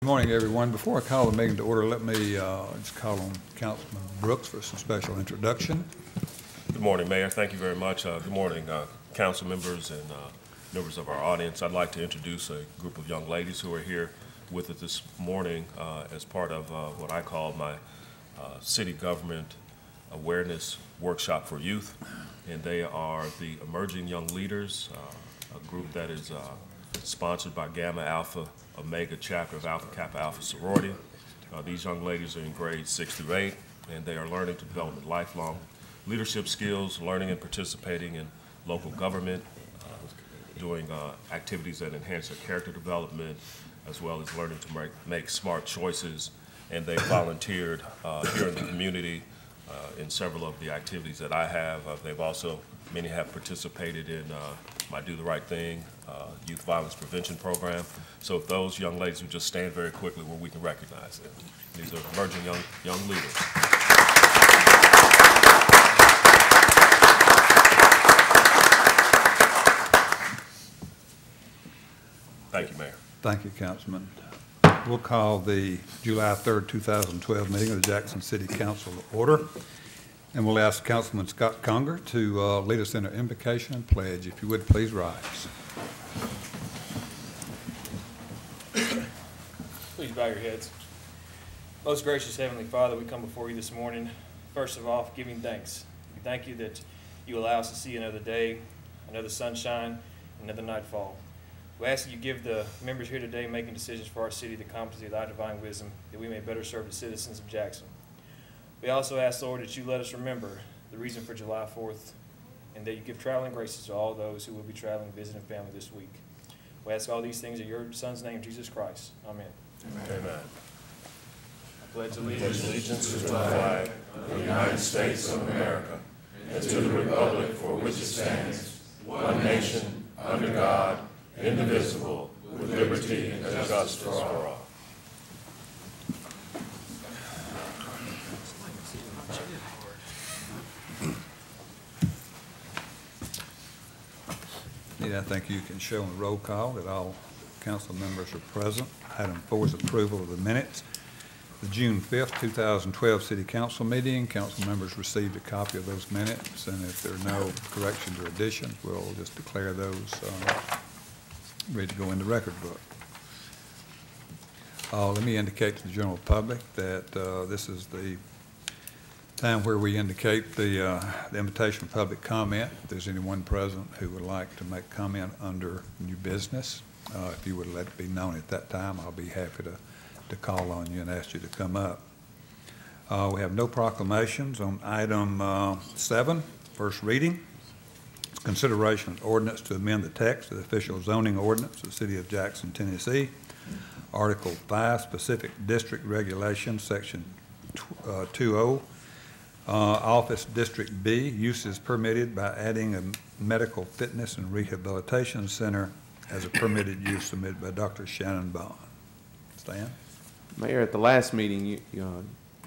morning, everyone. Before I call the meeting to order, let me just call on Councilman Brooks for some special introduction. Good morning, Mayor. Thank you very much. Good morning, council members and members of our audience. I'd like to introduce a group of young ladies who are here with us this morning as part of what I call my city government awareness workshop for youth. And they are the Emerging Young Leaders, a group that is sponsored by Gamma Alpha Omega chapter of Alpha Kappa Alpha sorority. These young ladies are in grades 6 through 8, and they are learning to develop lifelong leadership skills, learning and participating in local government, doing activities that enhance their character development, as well as learning to make smart choices. And they volunteered here in the community in several of the activities that I have. Many have participated in my Do the Right Thing youth violence prevention program. So if those young ladies would just stand very quickly where we can recognize them. These are emerging young leaders. Thank you, Mayor. Thank you, Councilman. We'll call the July 3rd, 2012 meeting of the Jackson City Council to order. And we'll ask Councilman Scott Conger to lead us in an invocation and pledge. If you would, please rise. Please bow your heads. Most gracious Heavenly Father, we come before you this morning, first of all, giving thanks. We thank you that you allow us to see another day, another sunshine, another nightfall. We ask that you give the members here today making decisions for our city the competency of thy divine wisdom, that we may better serve the citizens of Jackson. We also ask, Lord, that you let us remember the reason for July 4th, and that you give traveling graces to all those who will be traveling, visiting family this week. We ask all these things in your Son's name, Jesus Christ. Amen. Amen. I pledge Allegiance to the flag of the United States of America and to the republic for which it stands, one nation, under God, indivisible, with liberty and justice for all. I think you can show in the roll call that all council members are present. Item 4 is approval of the minutes. The June 5th, 2012 City Council meeting. Council members received a copy of those minutes, and if there are no corrections or additions, we'll just declare those ready to go in the record book. Let me indicate to the general public that this is the time where we indicate the invitation of public comment. If there's anyone present who would like to make comment under new business, if you would let it be known at that time, I'll be happy to call on you and ask you to come up. We have no proclamations on item 7, first reading. It's consideration of ordinance to amend the text of the official zoning ordinance of the City of Jackson, Tennessee, Article 5, Specific District Regulations, Section 20. Office District B, uses permitted by adding a medical fitness and rehabilitation center as a permitted use submitted by Dr. Shannon Bond. Stan? Mayor, at the last meeting,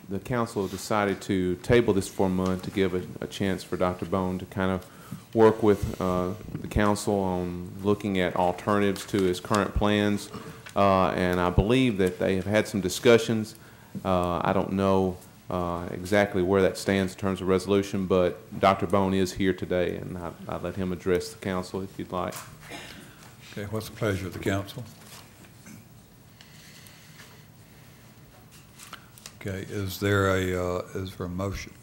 the council decided to table this for a month to give a chance for Dr. Bone to kind of work with the council on looking at alternatives to his current plans. And I believe that they have had some discussions. I don't know exactly where that stands in terms of resolution, but Dr. Bone is here today, and I'll let him address the council if you'd like. Okay, what's the pleasure of the council? Okay, is there a motion?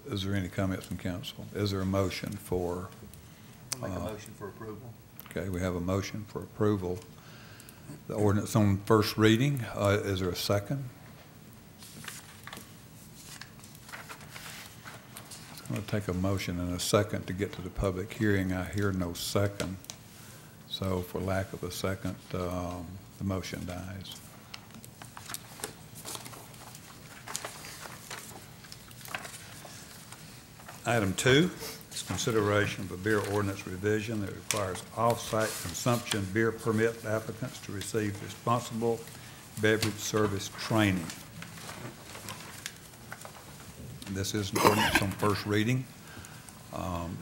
Is there any comments from council? Is there a motion for? I'll make a motion for approval. Okay, we have a motion for approval. The ordinance on first reading. Is there a second? I'm going to take a motion and a second to get to the public hearing. I hear no second. So for lack of a second, the motion dies. Item 2 is consideration of a beer ordinance revision that requires off-site consumption beer permit applicants to receive responsible beverage service training. This is an ordinance on first reading.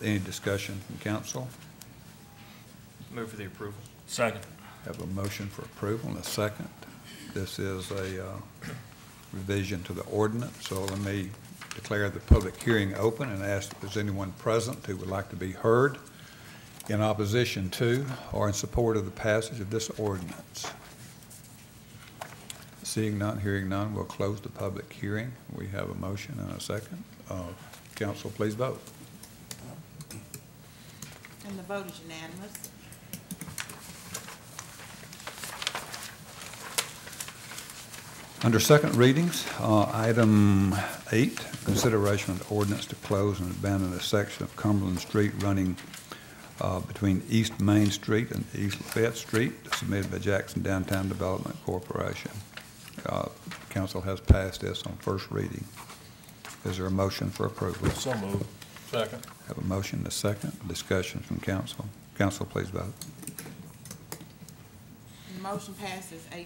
Any discussion from council? Move for the approval. Second. Have a motion for approval and a second. This is a revision to the ordinance, so let me declare the public hearing open and ask if there's anyone present who would like to be heard in opposition to or in support of the passage of this ordinance. Seeing none, hearing none, we'll close the public hearing. We have a motion and a second. Council, please vote. And the vote is unanimous. Under second readings, item 8, consideration of the ordinance to close and abandon a section of Cumberland Street running between East Main Street and East Lafayette Street, submitted by Jackson Downtown Development Corporation. Council has passed this on first reading. Is there a motion for approval? So moved. Second. Have a motion and a second. Discussion from council. Council, please vote. And the motion passes 8-1.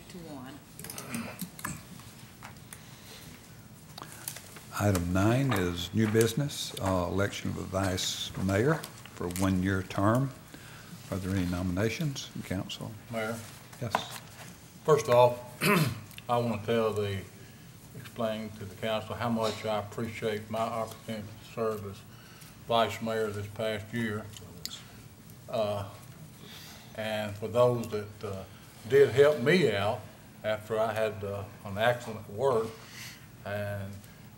Item 9 is new business, election of a vice mayor for a one-year term. Are there any nominations in council? Mayor, Yes. first off, I want to explain to the council how much I appreciate my opportunity to serve as vice mayor this past year. And for those that did help me out after I had an accident at work, and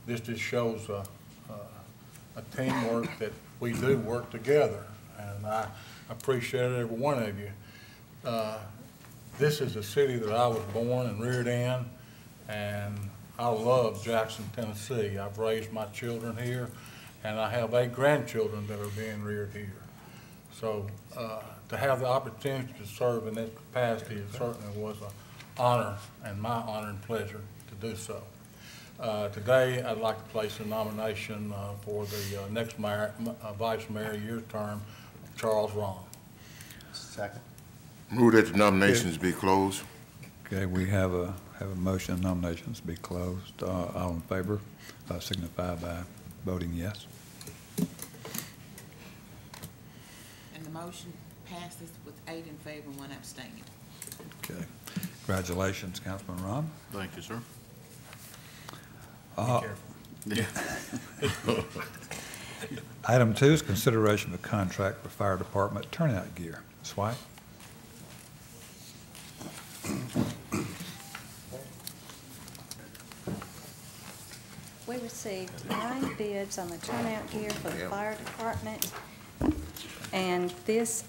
this just shows a teamwork that we do work together, and I appreciate every one of you. This is a city that I was born and reared in, and I love Jackson, Tennessee. I've raised my children here, and I have 8 grandchildren that are being reared here. So to have the opportunity to serve in this capacity, it certainly was an honor and my honor and pleasure to do so. Today, I'd like to place a nomination for the next vice mayor year term, Charles Ron. Second. Move that the nominations be closed. Okay, we have a motion, nominations be closed. All in favor, signify by voting yes. And the motion passes with 8 in favor and 1 abstaining. Okay. Congratulations, Councilman Ron. Thank you, sir. Item 2 is consideration of a contract for fire department turnout gear. Ms. White? We received 9 bids on the turnout gear for the fire department. And these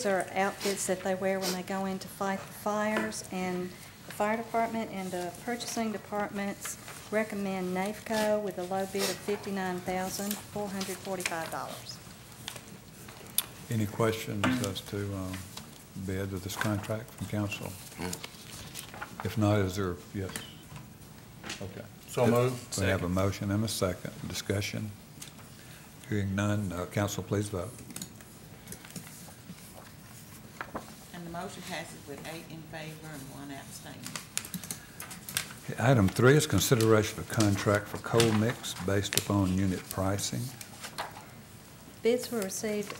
are outfits that they wear when they go in to fight the fires. And the fire department and the purchasing departments recommend NAFCO with a low bid of $59,445. Any questions as to bid of this contract from council? If not, is there, yes? Okay. So moved. We have a motion and a second. Discussion? Hearing none, council, please vote. And the motion passes with 8 in favor and 1 abstaining. Okay, item 3 is consideration of a contract for coal mix based upon unit pricing. Bids were received,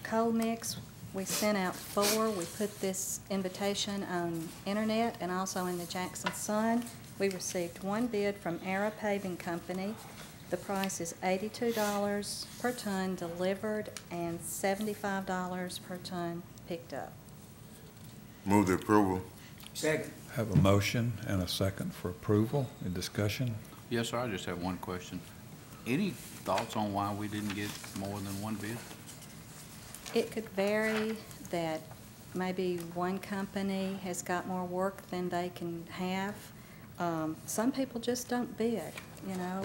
coal mix, we sent out 4. We put this invitation on internet and also in the Jackson Sun. We received 1 bid from Era Paving Company. The price is $82 per ton delivered and $75 per ton picked up. Move the approval. Second. Have a motion and a second for approval. Any discussion? Yes, sir, I just have one question. Any thoughts on why we didn't get more than 1 bid? It could vary that maybe one company has got more work than they can have. Some people just don't bid, you know.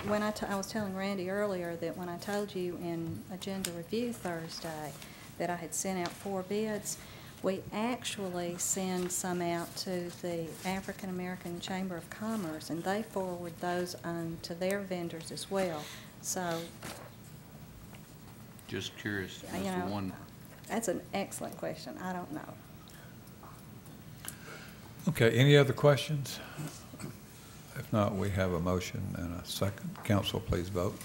When I was telling Randy earlier that when I told you in Agenda Review Thursday that I had sent out 4 bids, we actually send some out to the African American Chamber of Commerce, and they forward those on to their vendors as well. So, Just curious, you as to know, one. that's an excellent question. I don't know. Okay, any other questions? If not, we have a motion and a second. Council, please vote.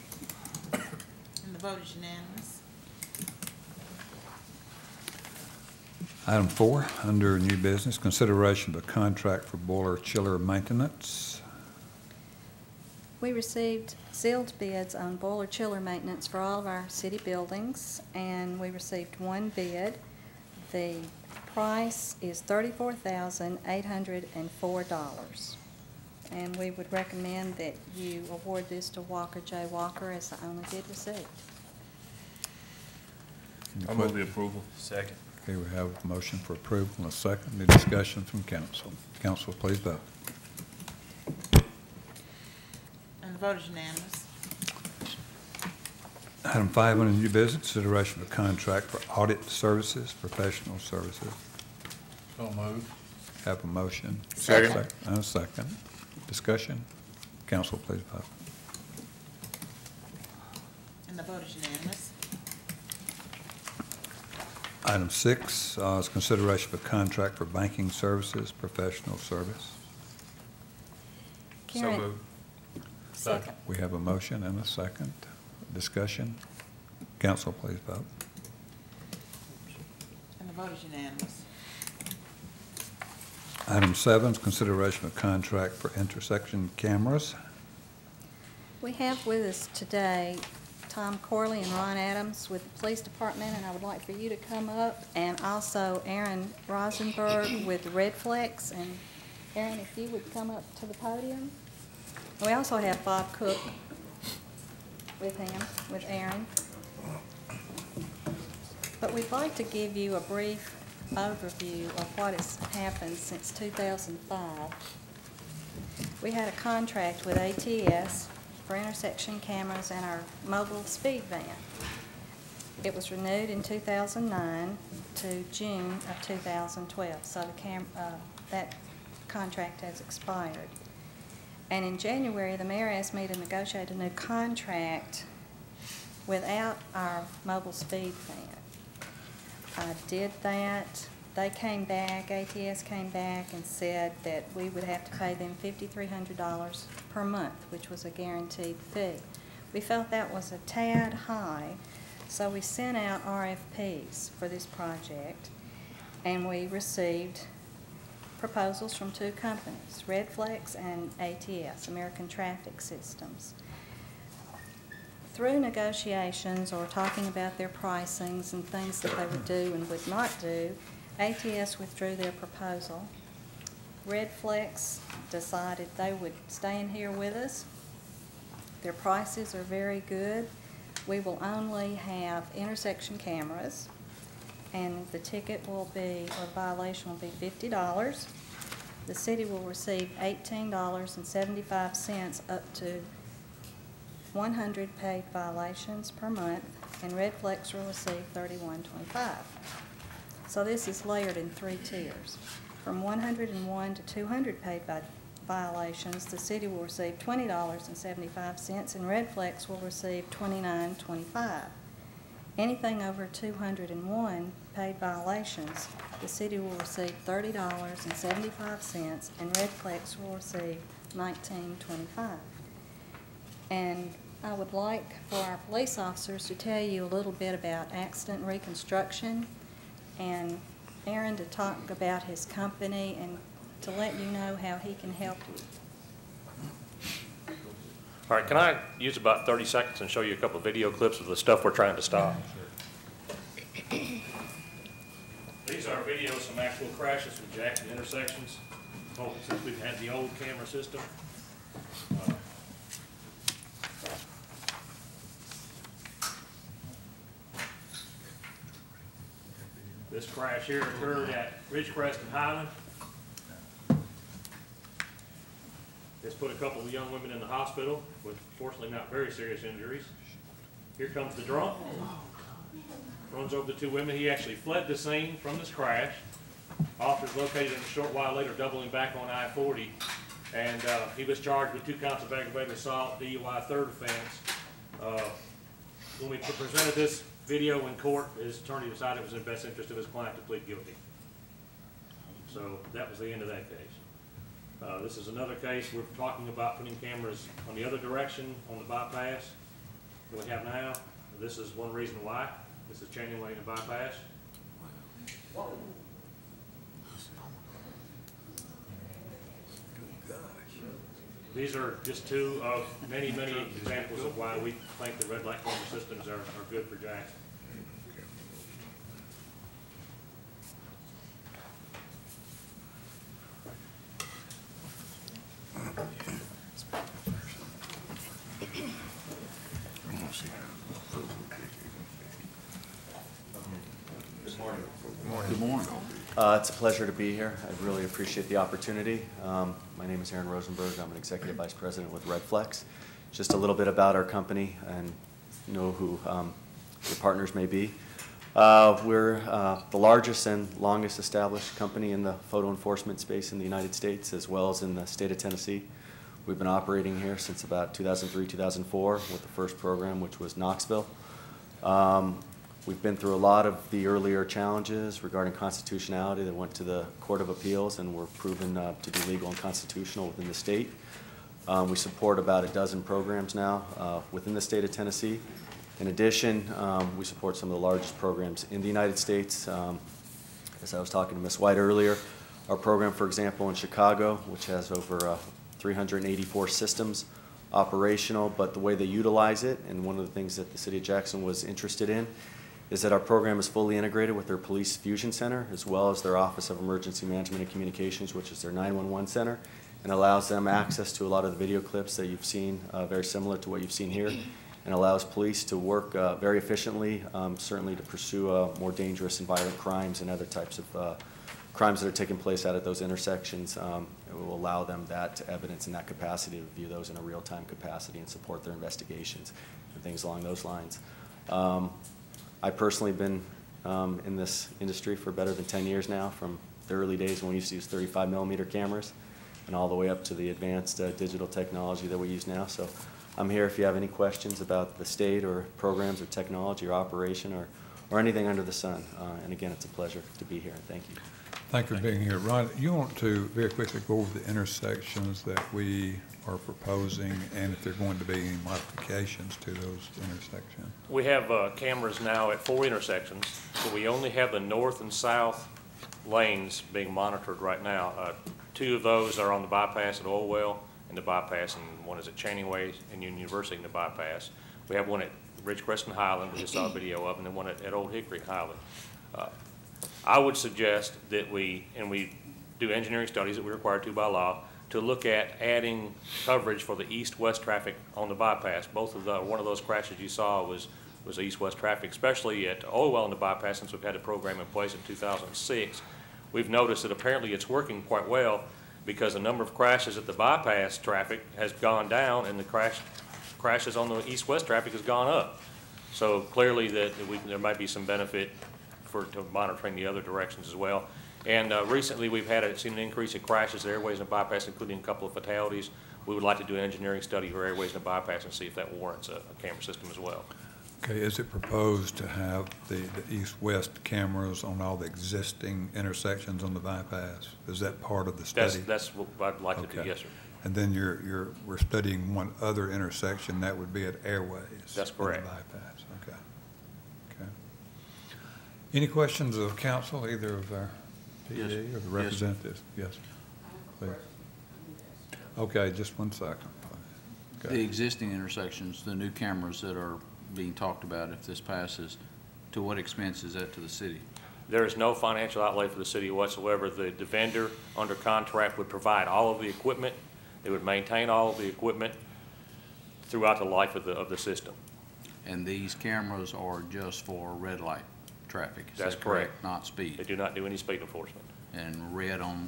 And the vote is unanimous. Item 4, under new business, consideration of a contract for boiler chiller maintenance. We received sealed bids on boiler chiller maintenance for all of our city buildings, and we received one bid. The price is $34,804. And we would recommend that you award this to Walker J. Walker as the only bid received. I move the approval. Second. Okay, we have a motion for approval and a second. Any discussion from council? Council, please vote. And the vote is unanimous. Item 5 under new business, consideration of a contract for audit services, professional services. So moved. Have a motion. Second. And a second. Discussion? Council, please vote. And the vote is unanimous. Item 6 is consideration of a contract for banking services, professional service. So Karen- moved. Second. We have a motion and a second. Discussion? Council, please vote. And the vote is unanimous. Item 7 is consideration of a contract for intersection cameras. We have with us today Tom Corley and Ron Adams with the police department, and I would like for you to come up, and also Aaron Rosenberg with Redflex. And Aaron, if you would come up to the podium. We also have Bob Cook with him, with Aaron. But we'd like to give you a brief overview of what has happened since 2005. We had a contract with ATS for intersection cameras and our mobile speed van. It was renewed in 2009 to June of 2012, so that contract has expired. And in January, the mayor asked me to negotiate a new contract without our mobile speed van. I did that. They came back, ATS came back and said that we would have to pay them $5,300 per month, which was a guaranteed fee. We felt that was a tad high, so we sent out RFPs for this project, and we received proposals from two companies, Redflex and ATS, American Traffic Systems. Through negotiations or talking about their pricings and things that they would do and would not do, ATS withdrew their proposal. Redflex decided they would stay in here with us. Their prices are very good. We will only have intersection cameras, and the ticket will be, or violation will be $50. The city will receive $18.75 up to 100 paid violations per month, and Redflex will receive $31.25. So this is layered in 3 tiers. From 101 to 200 paid violations, the city will receive $20.75, and Redflex will receive $29.25. Anything over 201 paid violations, the city will receive $30.75, and Redflex will receive $19.25. And I would like for our police officers to tell you a little bit about accident reconstruction, and Aaron to talk about his company and to let you know how he can help you. All right, can I use about 30 seconds and show you a couple of video clips of the stuff we're trying to stop? These are videos from actual crashes from Jackson intersections. Since we've had the old camera system. This crash here occurred at Ridgecrest and Highland. This put a couple of young women in the hospital with fortunately not very serious injuries. Here comes the drunk. Runs over the 2 women. He actually fled the scene from this crash. Officers located him a short while later, doubling back on I-40. And he was charged with 2 counts of aggravated assault, DUI, third offense. When we presented this video in court, his attorney decided it was in the best interest of his client to plead guilty. So that was the end of that case. This is another case. We're talking about putting cameras on the other direction on the bypass that we have now. This is one reason why. This is Channing Lane and bypass. These are just two of many, many examples of why we think the red light camera systems are good for Jackson. Good morning. It's a pleasure to be here. I really appreciate the opportunity. My name is Aaron Rosenberg. I'm an Executive Vice President with Redflex. Just a little bit about our company and know who your partners may be. We're the largest and longest established company in the photo enforcement space in the United States, as well as in the state of Tennessee. We've been operating here since about 2003, 2004 with the first program, which was Knoxville. We've been through a lot of the earlier challenges regarding constitutionality that went to the Court of Appeals and were proven to be legal and constitutional within the state. We support about a dozen programs now within the state of Tennessee. In addition, we support some of the largest programs in the United States. As I was talking to Ms. White earlier, our program, for example, in Chicago, which has over 384 systems operational, but the way they utilize it, and one of the things that the City of Jackson was interested in, is that our program is fully integrated with their Police Fusion Center, as well as their Office of Emergency Management and Communications, which is their 911 center, and allows them access to a lot of the video clips that you've seen, very similar to what you've seen here, and allows police to work very efficiently, certainly to pursue more dangerous and violent crimes and other types of crimes that are taking place out at those intersections. It will allow them that evidence and that capacity to view those in a real-time capacity and support their investigations and things along those lines. I've personally been in this industry for better than 10 years now, from the early days when we used to use 35mm cameras and all the way up to the advanced digital technology that we use now. So I'm here if you have any questions about the state or programs or technology or operation or anything under the sun. And again, it's a pleasure to be here, and thank you. Thank you for being here. Ron, you want to very quickly go over the intersections that we are proposing and if there are going to be any modifications to those intersections? We have cameras now at 4 intersections, so we only have the north and south lanes being monitored right now. 2 of those are on the bypass at Oilwell and the bypass, and one is at Channing Way and Union University in the bypass. We have one at Ridgecrest and Highland, we just saw a video of, and then one at Old Hickory Highland. I would suggest that we do engineering studies that we're required to by law to look at adding coverage for the east-west traffic on the bypass. One of those crashes you saw was east-west traffic, especially at Oilwell in the bypass, since we've had a program in place in 2006. We've noticed that apparently it's working quite well because the number of crashes at the bypass traffic has gone down and the crashes on the east-west traffic has gone up. So clearly that there might be some benefit to monitoring the other directions as well. And recently we've seen an increase in crashes at airways and bypass, including a couple of fatalities. We would like to do an engineering study for airways and bypass and see if that warrants a camera system as well. Okay, is it proposed to have the east-west cameras on all the existing intersections on the bypass? Is that part of the study? That's what I'd like to do, yes, sir. And then we're studying one other intersection, that would be at Airways. That's correct. On the bypass, okay. Okay. Any questions of council, either of our PD or the representatives? Yes, please. Okay, just 1 second. Okay. The existing intersections, the new cameras that are being talked about, if this passes, to what expense is that to the city? There is no financial outlay for the city whatsoever. The vendor under contract would provide all of the equipment. They would maintain all of the equipment throughout the life of the system. And these cameras are just for red light traffic? That's correct. Not speed? They do not do any speed enforcement. And right on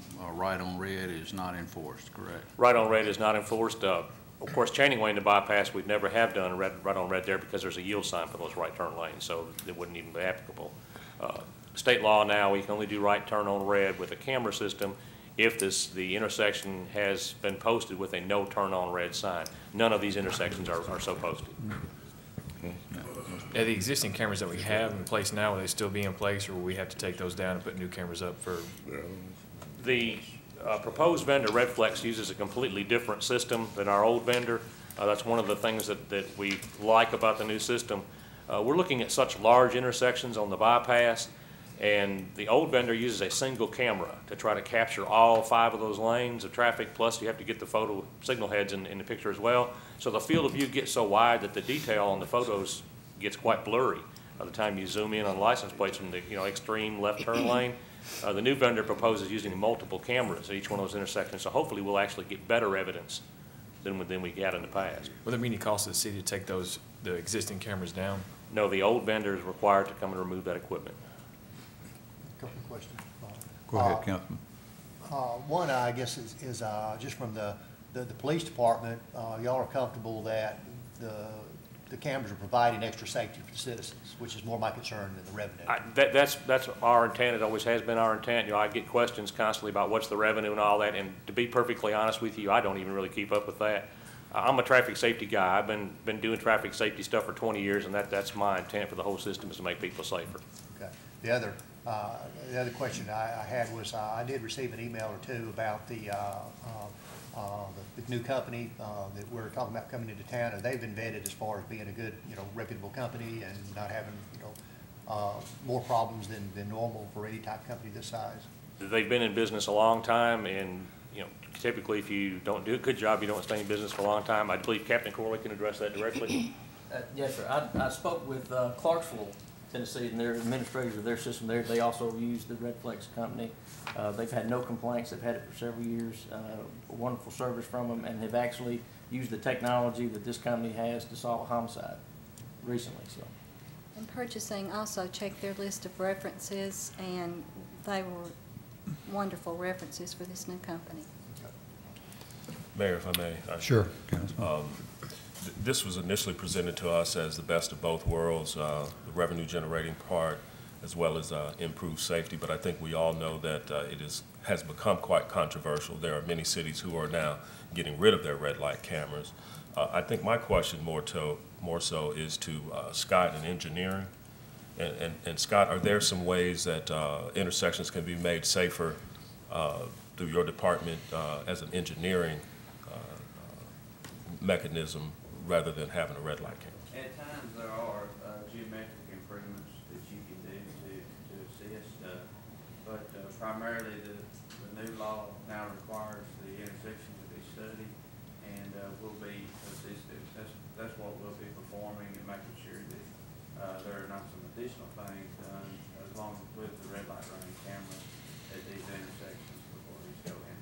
red is not enforced, correct? Right on red is not enforced. Of course, Channing Way in the bypass, we'd never have done right on red there because there's a yield sign for those right turn lanes, so it wouldn't even be applicable. State law now, we can only do right turn on red with a camera system if the intersection has been posted with a no turn on red sign. None of these intersections are so posted. Yeah, the existing cameras that we have in place now, will they still be in place, or will we have to take those down and put new cameras up for? The proposed vendor, Redflex, uses a completely different system than our old vendor. That's one of the things that we like about the new system. We're looking at such large intersections on the bypass, And the old vendor uses a single camera to try to capture all 5 of those lanes of traffic, plus you have to get the photo signal heads in the picture as well. So the field of view gets so wide that the detail on the photos gets quite blurry by the time you zoom in on license plates from the extreme left turn lane. The new vendor proposes using multiple cameras at each one of those intersections, so hopefully we'll actually get better evidence than we got in the past. Will there be any cost to the city to take the existing cameras down? No, the old vendor is required to come and remove that equipment. Couple of questions. Go ahead, Councilman. One, I guess, is just from the police department, y'all are comfortable that the cameras are providing extra safety for the citizens, which is more my concern than the revenue. That's our intent. It always has been our intent. I get questions constantly about what's the revenue and all that, and to be perfectly honest with you, I don't even really keep up with that. I'm a traffic safety guy. I've been doing traffic safety stuff for 20 years, and that's my intent for the whole system, is to make people safer. Okay. The other question I had was, I did receive an email or two about the new company that we're talking about coming into town, and they've been vetted as far as being a good, reputable company and not having, more problems than normal for any type of company this size. They've been in business a long time, and typically if you don't do a good job, you don't stay in business for a long time. I believe Captain Corley can address that directly. Yes, sir. I spoke with Clarksville, Tennessee, and their administrators of their system there. They also use the Redflex company. They've had no complaints. They've had it for several years. Wonderful service from them, and have actually used the technology that this company has to solve a homicide recently. So. And purchasing also checked their list of references, and they were wonderful references for this new company. Mayor, if I may. Sure, Councilman. This was initially presented to us as the best of both worlds, the revenue generating part as well as improved safety, but I think we all know that has become quite controversial. There are many cities who are now getting rid of their red light cameras. I think my question more so is to Scott and engineering. And Scott, are there some ways that intersections can be made safer through your department as an engineering mechanism rather than having a red light camera? At times there are geometric improvements that you can do to assist, but primarily the new law now requires the intersection to be studied, and we'll be assisted. That's what we'll be performing and making sure that there are not some additional things done along with the red light running camera at these intersections before these go in.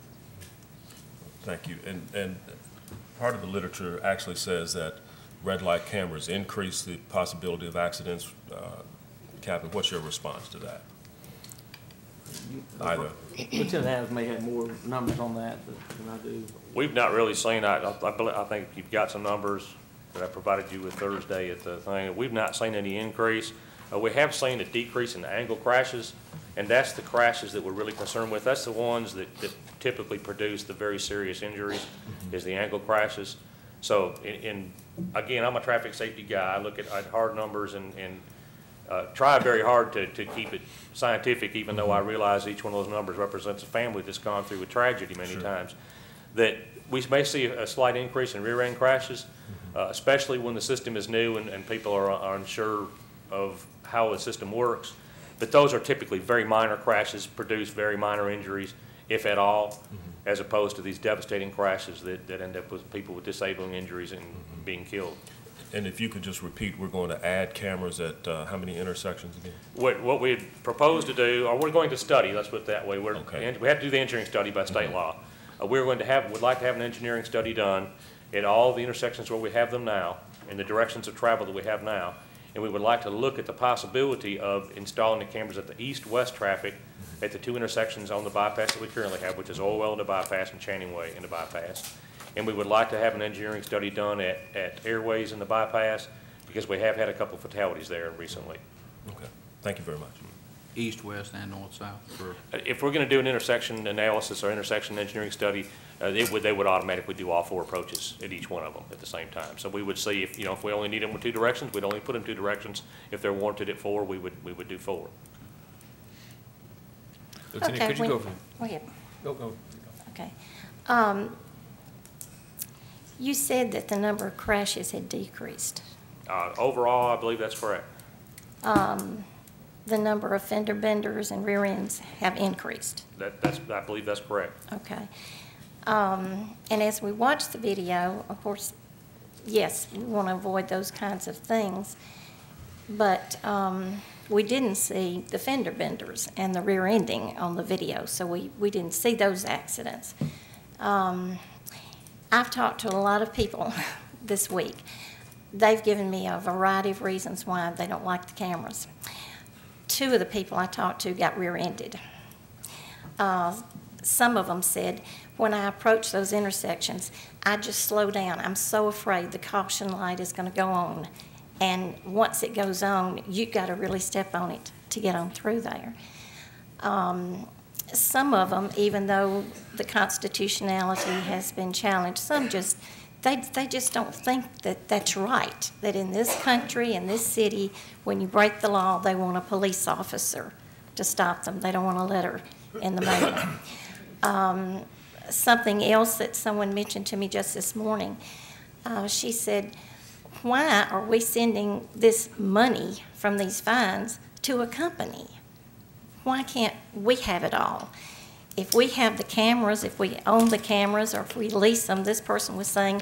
Thank you. And part of the literature actually says that red light cameras increase the possibility of accidents. Captain, what's your response to that? Either. Lieutenant Adams may have more numbers on that than I do. We've not really seen, I think you've got some numbers that I provided you with Thursday at the thing. We've not seen any increase. We have seen a decrease in angle crashes, and that's the crashes that we're really concerned with. That's the ones that typically produce the very serious injuries, is the angle crashes. So, again, I'm a traffic safety guy. I look at hard numbers and try very hard to keep it scientific, even though I realize each one of those numbers represents a family that's gone through a tragedy many times. That we may see a slight increase in rear-end crashes, especially when the system is new and people are unsure of how the system works. But those are typically very minor crashes, produce very minor injuries, if at all, as opposed to these devastating crashes that end up with people with disabling injuries and being killed. And if you could just repeat, we're going to add cameras at how many intersections again? What we propose to do, or we're going to study, let's put it that way. We have to do the engineering study by state law. We'd like to have an engineering study done at all the intersections where we have them now, in the directions of travel that we have now. And we would like to look at the possibility of installing the cameras at the east-west traffic at the 2 intersections on the bypass that we currently have, which is Orwell in the bypass and Channing Way in the bypass. And we would like to have an engineering study done at Airways in the bypass, because we have had a couple of fatalities there recently. Okay. Thank you very much. East, west, and north, south? If we're going to do an intersection analysis or intersection engineering study, they would automatically do all 4 approaches at each one of them at the same time. So we would see if we only need them in 2 directions, we'd only put them 2 directions. If they're warranted at 4, we would do 4. Lieutenant, could you go for it? Go ahead. Go. Okay. You said that the number of crashes had decreased. Overall, I believe that's correct. the number of fender benders and rear ends have increased. I believe that's correct. Okay. And as we watch the video, of course, yes, we want to avoid those kinds of things, but we didn't see the fender benders and the rear ending on the video, so we didn't see those accidents. I've talked to a lot of people this week. They've given me a variety of reasons why they don't like the cameras. 2 of the people I talked to got rear-ended. Some of them said, when I approach those intersections, I just slow down. I'm so afraid the caution light is going to go on. And once it goes on, you've got to really step on it to get on through there. Some of them, even though the constitutionality has been challenged, some just, they just don't think that that's right, that in this country, in this city, when you break the law, they want a police officer to stop them. They don't want a letter in the mail. Something else that someone mentioned to me just this morning, she said, why are we sending this money from these fines to a company? Why can't we have it all? If we have the cameras, if we own the cameras, or if we lease them, this person was saying,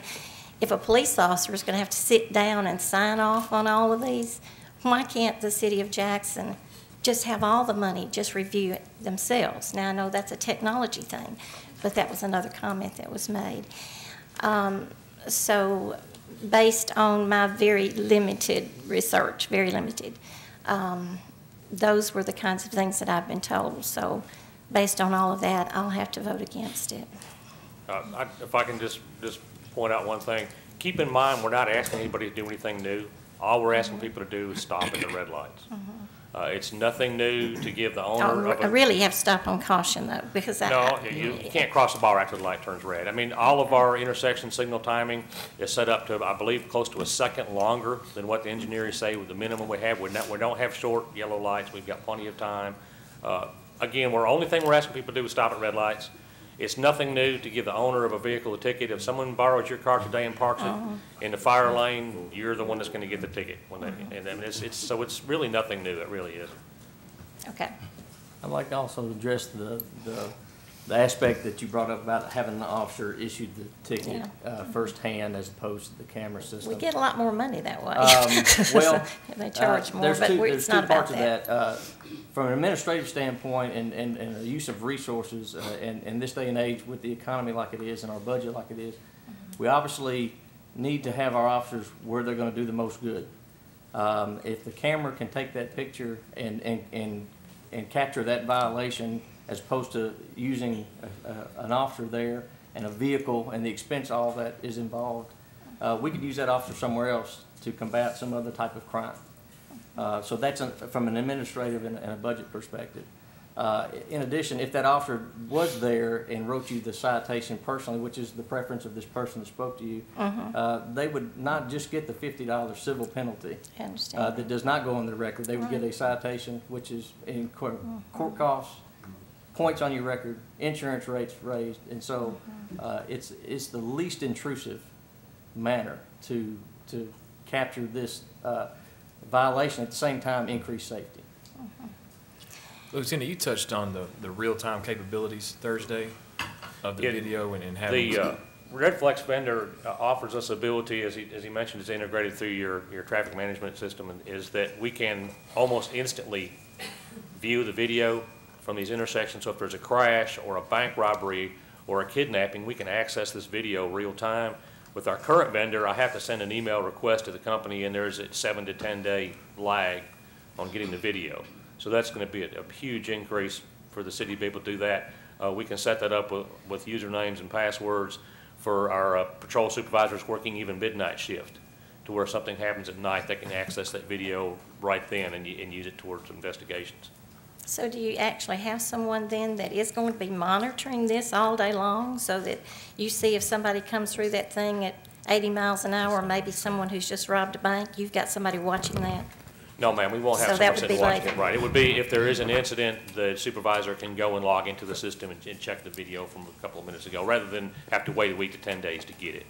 if a police officer is going to have to sit down and sign off on all of these, why can't the city of Jackson just have all the money, just review it themselves? Now, I know that's a technology thing, but that was another comment that was made. So based on my very limited research, very limited, those were the kinds of things that I've been told. So based on all of that, I'll have to vote against it. If I can just point out one thing, keep in mind we're not asking anybody to do anything new. All we're asking people to do is stop at the red lights. It's nothing new to give the owner of I really have to stop on caution, though, because you can't cross the bar after the light turns red. I mean, all of our intersection signal timing is set up to, I believe, close to a second longer than what the engineers say with the minimum we have. We don't have short yellow lights. We've got plenty of time. Again, only thing we're asking people to do is stop at red lights. It's nothing new to give the owner of a vehicle a ticket. If someone borrows your car today and parks it in the fire lane, you're the one that's going to get the ticket. So it's really nothing new. It really is. Okay. I'd like to also address the aspect that you brought up about having an officer issue the ticket firsthand as opposed to the camera system. We get a lot more money that way. Well, they charge more, but it's not about that. From an administrative standpoint and the use of resources in this day and age with the economy like it is and our budget like it is, we obviously need to have our officers where they're going to do the most good. If the camera can take that picture and capture that violation as opposed to using an officer there and a vehicle and the expense all that is involved, we could use that officer somewhere else to combat some other type of crime. So that's from an administrative and a budget perspective. In addition, if that officer was there and wrote you the citation personally, which is the preference of this person that spoke to you, they would not just get the $50 civil penalty that does not go on their record. They would get a citation, which is in court costs, points on your record, insurance rates raised, and so it's the least intrusive manner to capture this violation, at the same time increase safety. Lieutenant, you touched on the real-time capabilities Thursday of the video and having the Redflex vendor offers us ability, as he mentioned, it's integrated through your traffic management system, and is that we can almost instantly view the video from these intersections. So if there's a crash or a bank robbery or a kidnapping, we can access this video real time. With our current vendor, I have to send an email request to the company, and there's a 7 to 10 day lag on getting the video. So that's going to be a huge increase for the city to be able to do that. We can set that up with usernames and passwords for our patrol supervisors working even midnight shift, to where something happens at night, they can access that video right then and use it towards investigations. So do you actually have someone then that is going to be monitoring this all day long, so that you see if somebody comes through that thing at 80 miles an hour, or maybe someone who's just robbed a bank, you've got somebody watching that? No, ma'am, we won't have someone sitting watching it. Right. It would be, if there is an incident, the supervisor can go and log into the system and check the video from a couple of minutes ago, rather than have to wait a week to 10 days to get it.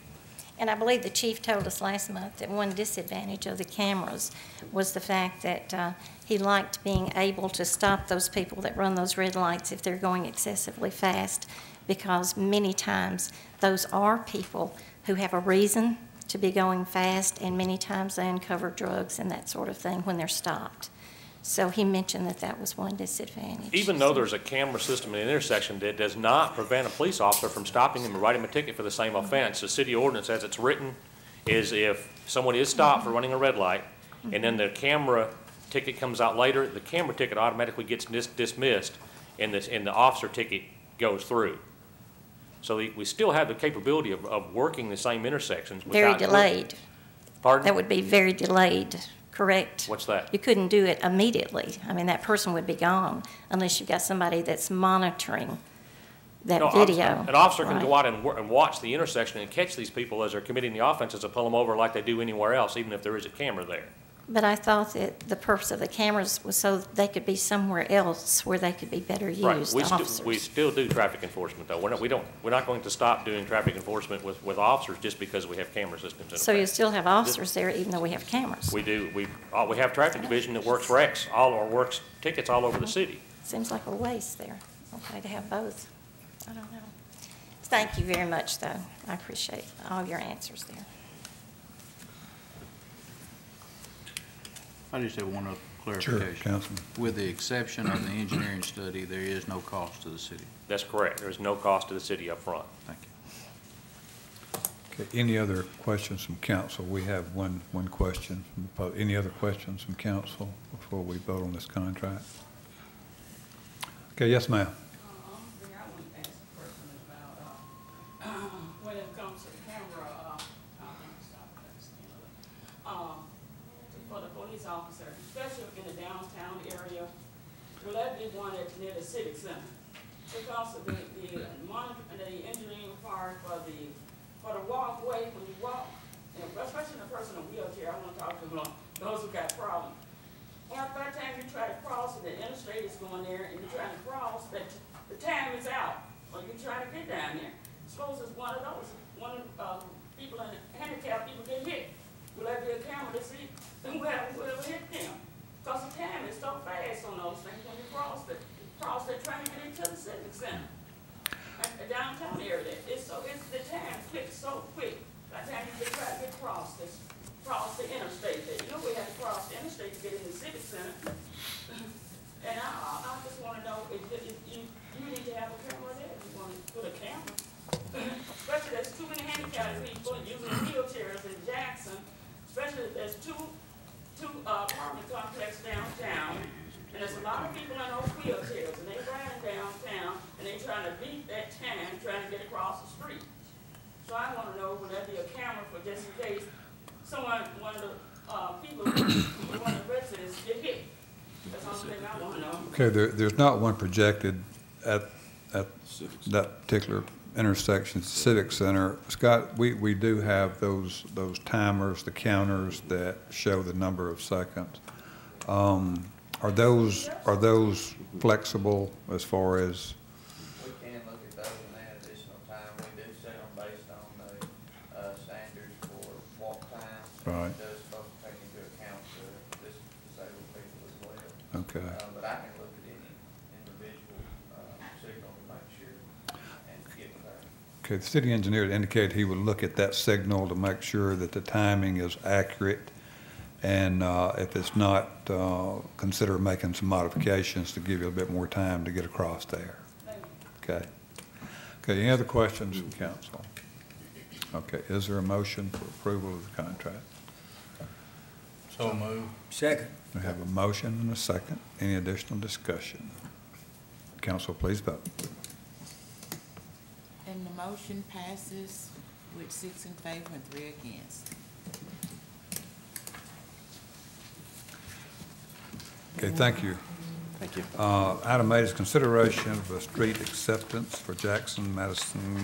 And I believe the chief told us last month that one disadvantage of the cameras was the fact that he liked being able to stop those people that run those red lights if they're going excessively fast, because many times those are people who have a reason to be going fast, and many times they uncover drugs and that sort of thing when they're stopped. So he mentioned that that was one disadvantage. Even though there's a camera system in the intersection that does not prevent a police officer from stopping him and writing him a ticket for the same offense, the city ordinance as it's written is if someone is stopped for running a red light and then the camera ticket comes out later, the camera ticket automatically gets dismissed and the officer ticket goes through. So we still have the capability of working the same intersections without... Very delayed. Pardon? That would be very delayed, correct? What's that? You couldn't do it immediately. I mean, that person would be gone unless you've got somebody that's monitoring that No, video. An officer can Right. go out and watch the intersection and catch these people as they're committing the offenses and pull them over like they do anywhere else, even if there is a camera there. But I thought that the purpose of the cameras was so they could be somewhere else where they could be better Right. used, We officers. still do traffic enforcement, though. We're not going to stop doing traffic enforcement with officers just because we have camera systems in So you effect. still have officers there even though we have cameras? We do. We have traffic division that works recs, works tickets all over the city. Seems like a waste there, okay, to have both. I don't know. Thank you very much, though. I appreciate all your answers there. I just have one other Sure, clarification. Councilman. With the exception of the engineering study, there is no cost to the city. That's correct. There's no cost to the city up front. Thank you. Okay, any other questions from council? We have one question. Any other questions from council before we vote on this contract? Okay, yes, ma'am. When it comes to the camera, for the police officer, especially in the downtown area, will that be one that's near the civic center? Because of the engineering part for the walkway, when you walk, and especially the person in a wheelchair, I want to talk to them, those who got problems. Or by the time you try to cross, and the interstate is going there, and you're trying to cross, but the time is out, or you're trying to get down there. Suppose it's one of those, people in handicapped people get hit. Will there be a camera to see whoever hit them? Because the time is so fast on those things when you cross, they're trying to get into the civic center. The downtown area, the time clicks so quick. By the time you try to get across the interstate, you know we have to cross the interstate to get in the civic center. And I just want to know if you need to have a camera there, if you want to put a camera. Especially there's too many handicapped people using wheelchairs in Jackson, especially there's two apartment complexes downtown, and there's a lot of people in those wheelchairs, and they riding downtown, and they trying to beat that time trying to get across the street. So I want to know, will there be a camera for just in case one of the people, one of the residents get hit? That's the only thing I want to know. Okay, there's not one projected at that particular intersection, Civic Center. Scott, we do have those timers, the counters that show the number of seconds. Are those flexible as far as? We can look at those and add additional time. We do set them based on the standards for walk time. Right. It does supposed to take into account the disabled people as well. Okay. But I can look at any individual signal to make sure and get there. Okay, the city engineer indicated he would look at that signal to make sure that the timing is accurate, and if it's not, consider making some modifications to give you a bit more time to get across there. Okay. Okay, any other questions from council? Okay, is there a motion for approval of the contract? So moved. Second. We have a motion and a second. Any additional discussion? Council, please vote. And the motion passes with 6 in favor and 3 against. Okay, thank you. Thank you. Item 8 is consideration of a street acceptance for Jackson Madison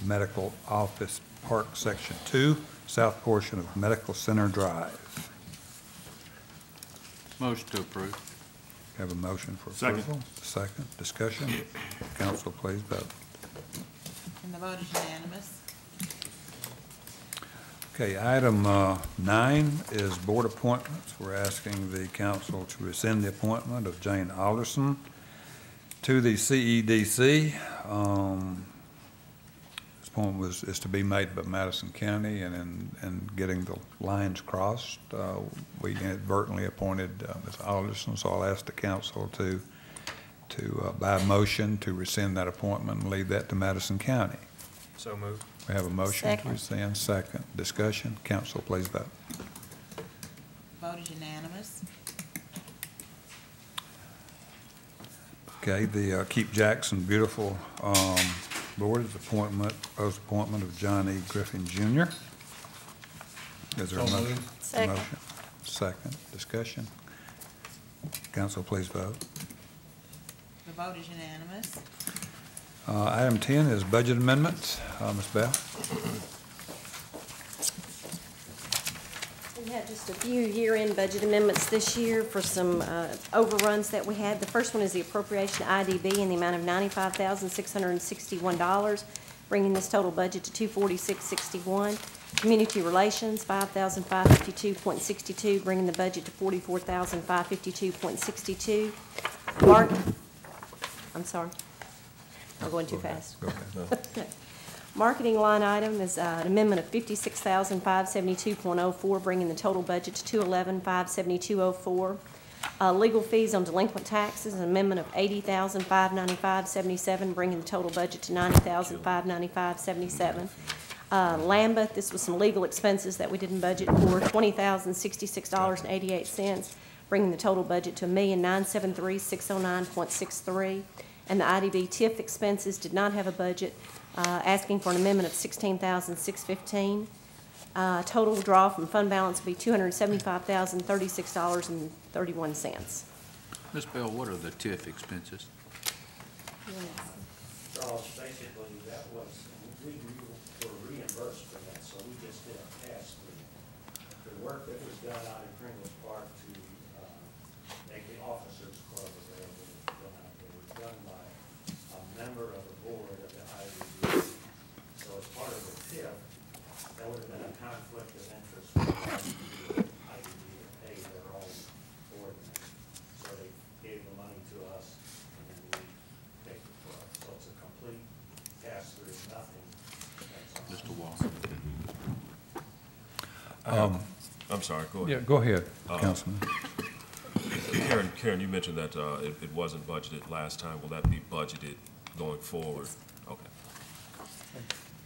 Medical Office Park, Section 2, south portion of Medical Center Drive. Motion to approve. Have a motion for Second. approval? Second. Discussion? Council, please vote. And the vote is unanimous. Okay, item 9 is board appointments. We're asking the council to rescind the appointment of Jane Alderson to the CEDC. This appointment is to be made by Madison County, and in getting the lines crossed, we inadvertently appointed Ms. Alderson, so I'll ask the council to by motion, to rescind that appointment and leave that to Madison County. So moved. We have a motion to Second. rescind. Second. Discussion. Council, please vote. Vote is unanimous. Okay, the Keep Jackson Beautiful Board is proposed appointment of John E. Griffin Jr. Is there a So motion? moved. Second. Motion. Second. Discussion. Council, please vote. The vote is unanimous. Item 10 is budget amendments. Ms. Bell? We had just a few year-end budget amendments this year for some overruns that we had. The first one is the appropriation to IDB in the amount of $95,661, bringing this total budget to $246.61. Community Relations, $5,552.62, bringing the budget to $44,552.62. I'm sorry. I'm going too fast. Go ahead. Marketing line item is an amendment of $56,572.04, bringing the total budget to $211,572.04. Legal fees on delinquent taxes, an amendment of $80,595.77, bringing the total budget to $90,595.77. Lambeth, this was some legal expenses that we didn't budget for, $20,066.88, bringing the total budget to $1,973,609.63. And the IDB TIF expenses did not have a budget, asking for an amendment of $16,615. Total draw from fund balance will be $275,036.31. Ms. Bell, what are the TIF expenses? Basically, that was, we were reimbursed for that, so we just did a pass-through. The work that was done out in Pringles Park to make the officers' club available was done by a member of the board of the IDB. So as part of the TIF, that would have been a conflict of interest for the IDB to pay their own board members. So they gave the money to us, and then we paid the club. So it's a complete pass-through, nothing. Mr. Walker. I'm sorry, go ahead. Yeah, go ahead, Councilman. Karen, you mentioned that it wasn't budgeted last time. Will that be budgeted going forward? Okay.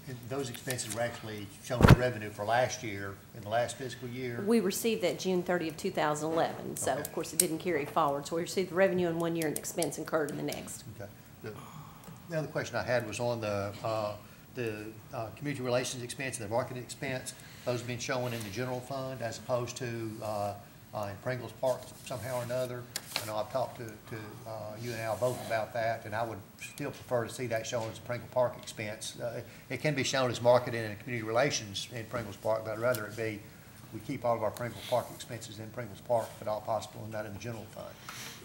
And those expenses were actually shown in revenue for last year, in the last fiscal year. We received that June 30 of 2011, so Okay. of course it didn't carry forward. So we received the revenue in one year and expense incurred in the next. Okay. The other question I had was on the community relations expense and the marketing expense. Those have been shown in the general fund as opposed to in Pringles Park somehow or another. I know I've talked to you and Al both about that, and I would still prefer to see that shown as a Pringle Park expense. It can be shown as marketing and community relations in Pringles Park, but I'd rather it be, we keep all of our Pringle Park expenses in Pringles Park if at all possible, and not in the general fund.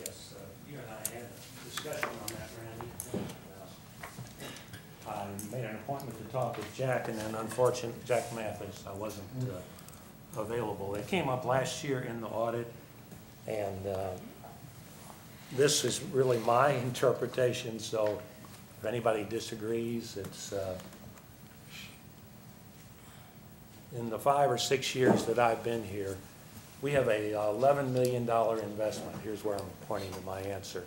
Yes, you and I had a discussion on that, Randy. I made an appointment to talk with Jack, and then unfortunately, Jack Mathis, I wasn't available. It came up last year in the audit, and this is really my interpretation, so if anybody disagrees, it's in the 5 or 6 years that I've been here, we have a $11 million investment. Here's where I'm pointing to my answer,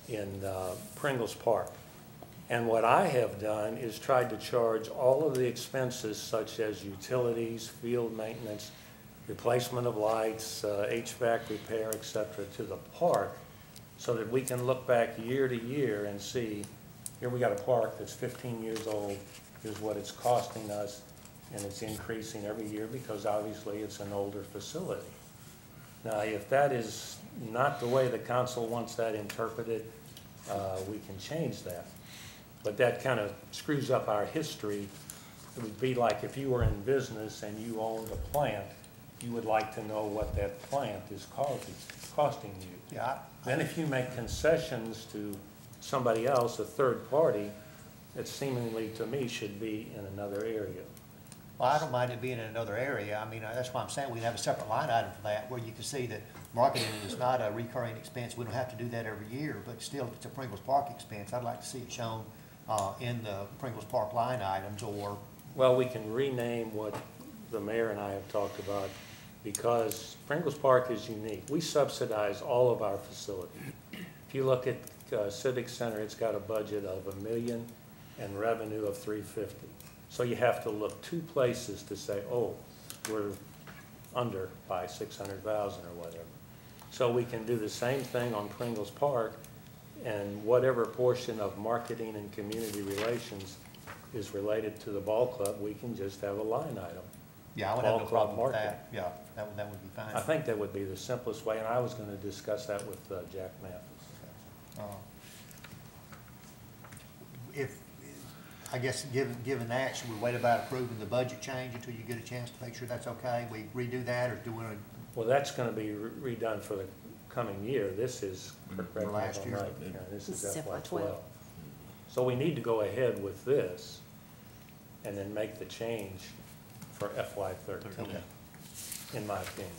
in Pringles Park. And what I have done is tried to charge all of the expenses such as utilities, field maintenance, replacement of lights, HVAC repair, et cetera, to the park, so that we can look back year to year and see, here we got a park that's 15 years old, here's what it's costing us, and it's increasing every year because obviously it's an older facility. Now, if that is not the way the council wants that interpreted, we can change that. But that kind of screws up our history. It would be like if you were in business and you owned a plant, you would like to know what that plant is costing you. Yeah. Then if you make concessions to somebody else, a third party, it seemingly to me should be in another area. Well, I don't mind it being in another area. I mean, that's why I'm saying we have a separate line item for that, where you can see that marketing is not a recurring expense. We don't have to do that every year, but still, if it's a Pringles Park expense, I'd like to see it shown in the Pringles Park line items, or. Well, we can rename what the mayor and I have talked about, because Pringles Park is unique. We subsidize all of our facilities. If you look at Civic Center, it's got a budget of $1 million and revenue of $350. So you have to look two places to say, oh, we're under by 600,000 or whatever. So we can do the same thing on Pringles Park, and whatever portion of marketing and community relations is related to the ball club, we can just have a line item. Yeah, I would have no problem with that. Yeah, that would be fine. I think that would be the simplest way, and I was going to discuss that with Jack Mathis. If, I guess, given that, should we wait about approving the budget change until you get a chance to make sure that's okay? We redo that, or do we want to? Well, that's going to be redone for the coming year. This is last year. This is This is FY12. FY12. So we need to go ahead with this and then make the change for FY13, in my opinion.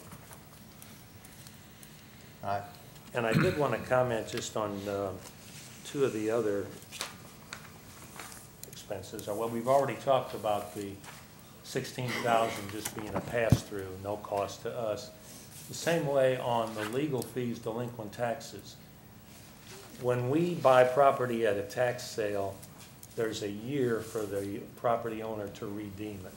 All right. And I did want to comment just on two of the other expenses. Well, we've already talked about the $16,000 just being a pass-through, no cost to us. The same way on the legal fees, delinquent taxes. When we buy property at a tax sale, there's a year for the property owner to redeem it.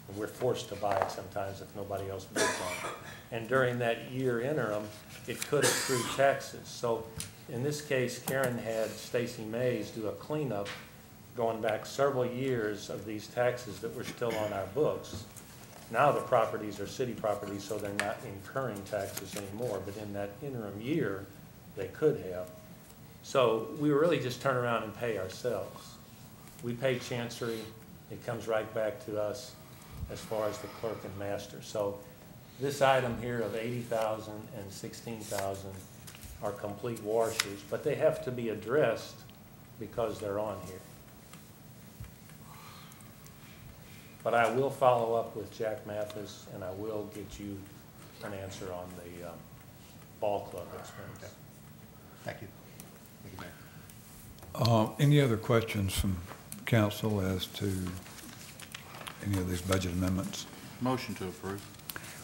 And we're forced to buy it sometimes if nobody else bids on it. And during that year interim, it could accrue taxes. So in this case, Karen had Stacy Mays do a cleanup going back several years of these taxes that were still on our books. Now the properties are city properties, so they're not incurring taxes anymore, but in that interim year, they could have. So we really just turn around and pay ourselves. We pay Chancery, it comes right back to us as far as the clerk and master. So this item here of $80,000 and $16,000 are complete washes, but they have to be addressed because they're on here. But I will follow up with Jack Mathis, and I will get you an answer on the ball club expense. Okay. Thank you. Thank you, Mayor. Any other questions from council as to any of these budget amendments? Motion to approve.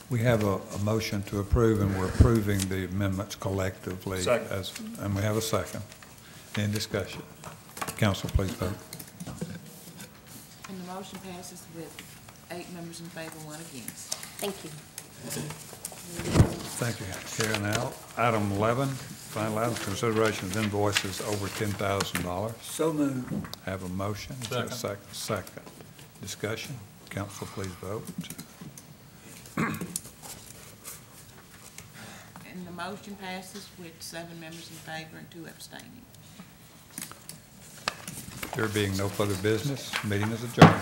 We have a motion to approve, and we're approving the amendments collectively. Second. And we have a second. Any discussion? Council, please vote. And the motion passes with 8 members in favor, 1 against. Thank you. Thank you, Karen. Now, item 11, final item, consideration of invoices over $10,000. So moved. Have a motion. Is there a second? Second. Discussion. Council, please vote. And the motion passes with 7 members in favor and 2 abstaining. There being no further business, meeting is adjourned.